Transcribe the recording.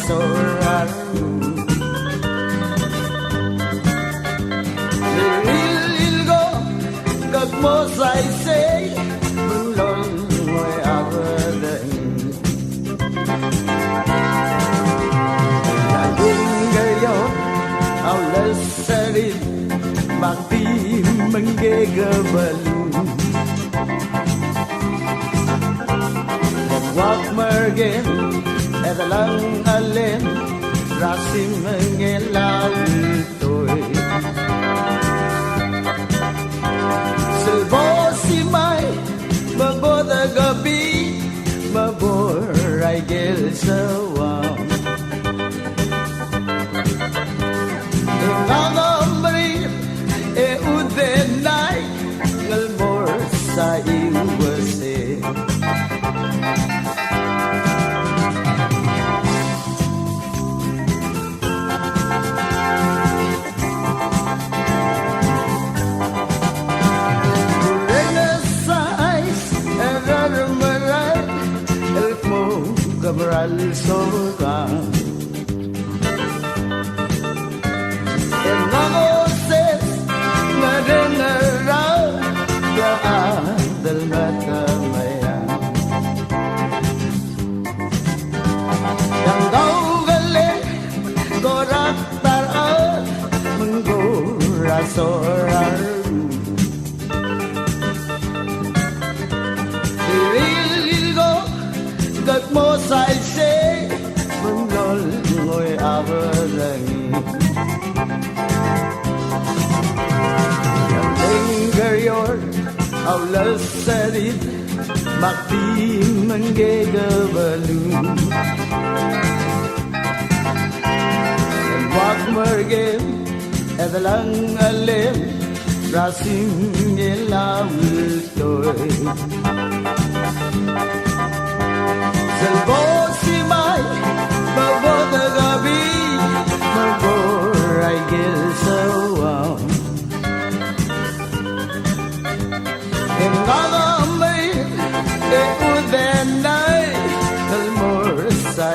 soraru Lilgo KEKMO SAISEI Belong ngồi abadeng KERIOR OLSESENGERENG MAKDI MENGKEKEBELUNG MERKEM DELENGELEM Rasim mengelalitoi Selbosimai Mabota gabi Maboray gel sawang Ngangambri udenay Ngalmor sa iwase KEMREAL SOBEKANG MENGKEKEBELUNG METEMEYANG Yang kau gele KORAKD MENGKO rasoraru KEKMO SAISEI Belong ngồi abadeng KERIOR OLSESENGERENG MAKDI MENGKEKEBELUNG MERKEM DELENGELEM Rasim mengelalitoi Selbosimai Mabota gabi Maboray gel sawang Ngangambay udenay Ngalmor sa